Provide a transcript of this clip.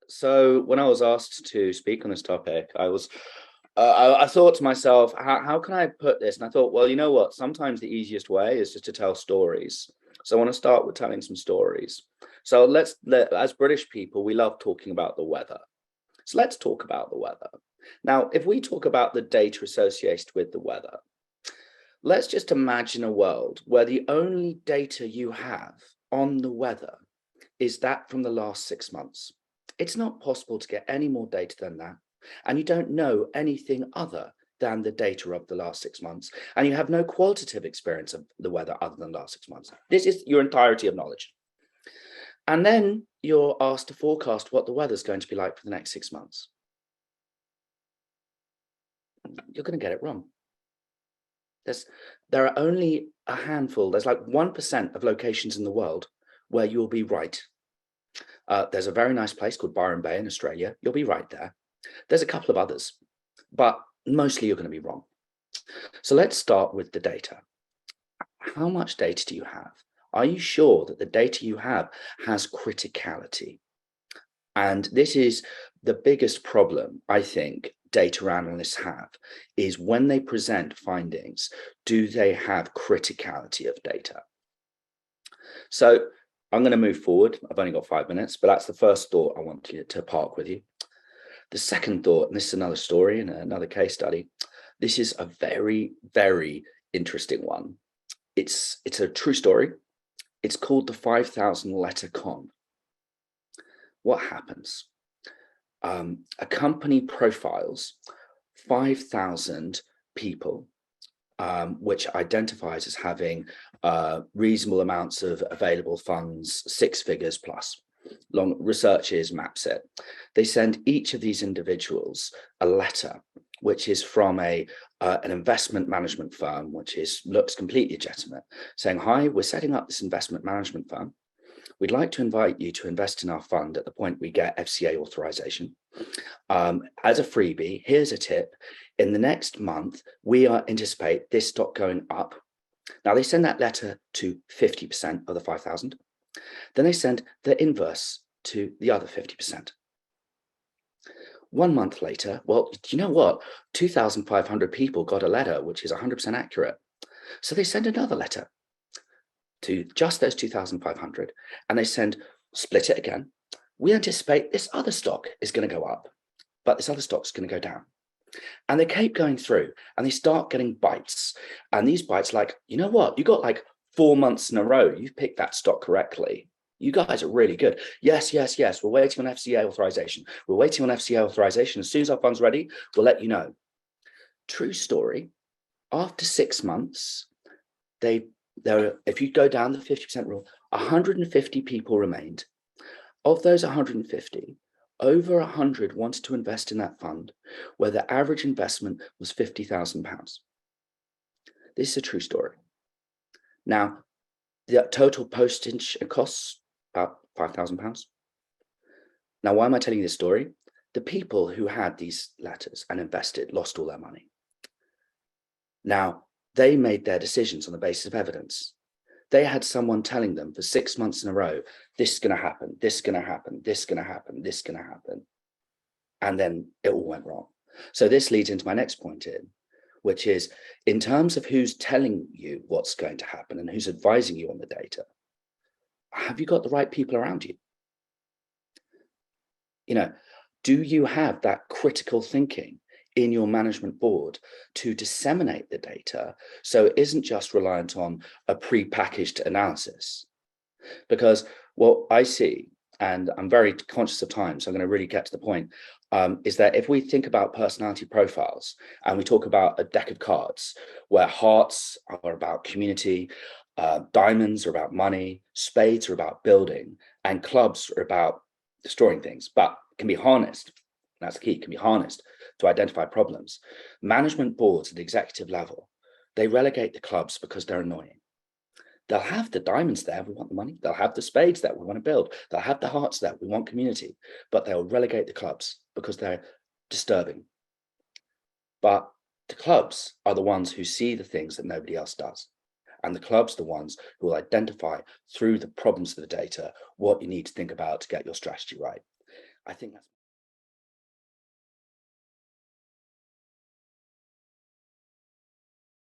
So when I was asked to speak on this topic, I thought to myself, how can I put this? And I thought, well, you know what? Sometimes the easiest way is just to tell stories. So I want to start with telling some stories. So as British people, we love talking about the weather. So let's talk about the weather. Now, if we talk about the data associated with the weather, let's just imagine a world where the only data you have on the weather is that from the last 6 months. It's not possible to get any more data than that. And you don't know anything other than the data of the last 6 months. And you have no qualitative experience of the weather other than the last 6 months. This is your entirety of knowledge. And then you're asked to forecast what the weather's going to be like for the next 6 months. You're going to get it wrong. There are only a handful, there's like 1% of locations in the world where you'll be right. There's a very nice place called Byron Bay in Australia. You'll be right there. There's a couple of others, but mostly you're going to be wrong. So let's start with the data. How much data do you have? Are you sure that the data you have has criticality? And this is the biggest problem, I think, data analysts have, is when they present findings, do they have criticality of data? So I'm going to move forward. I've only got 5 minutes, but that's the first thought I want to park with you. The second thought, and this is another story and another case study. This is a very, very interesting one. It's a true story. It's called the 5,000 letter con. What happens? A company profiles 5,000 people, which identifies as having reasonable amounts of available funds, 6 figures plus. Long researchers maps it. They send each of these individuals a letter, which is from an investment management firm, which looks completely legitimate, saying, "Hi, we're setting up this investment management firm. We'd like to invite you to invest in our fund at the point we get FCA authorization. As a freebie, here's a tip. In the next month, we anticipate this stock going up." Now, they send that letter to 50% of the 5,000. Then they send the inverse to the other 50%. 1 month later, well, you know what? 2,500 people got a letter, which is 100% accurate. So they send another letter to just those 2,500, and they split it again. We anticipate this other stock is going to go up, but this other stock's going to go down. And they keep going through and they start getting bites. And these bites, like, you know what? You got like 4 months in a row. You've picked that stock correctly. You guys are really good. Yes, yes, yes. We're waiting on FCA authorization. We're waiting on FCA authorization. As soon as our fund's ready, we'll let you know. True story. After 6 months, if you go down the 50% rule, 150 people remained. Of those 150, over 100 wanted to invest in that fund, where the average investment was £50,000. This is a true story. Now, the total postage costs about £5,000. Now, why am I telling you this story? The people who had these letters and invested lost all their money. Now, they made their decisions on the basis of evidence. They had someone telling them for 6 months in a row, this is going to happen, this is going to happen, this is going to happen, this is going to happen. And then it all went wrong. So this leads into my next point which is, in terms of who's telling you what's going to happen and who's advising you on the data, have you got the right people around you? Do you have that critical thinking in your management board to disseminate the data so it isn't just reliant on a pre-packaged analysis? Because what I see, and I'm very conscious of time, so I'm going to really get to the point, is that if we think about personality profiles and we talk about a deck of cards where hearts are about community, diamonds are about money, spades are about building, and clubs are about destroying things, but can be harnessed. That's the key, can be harnessed to identify problems. Management boards at the executive level, they relegate the clubs because they're annoying. They'll have the diamonds there, we want the money. They'll have the spades there, we want to build. They'll have the hearts there, we want community. But they'll relegate the clubs because they're disturbing. But the clubs are the ones who see the things that nobody else does. And the clubs are the ones who will identify through the problems of the data what you need to think about to get your strategy right. I think that's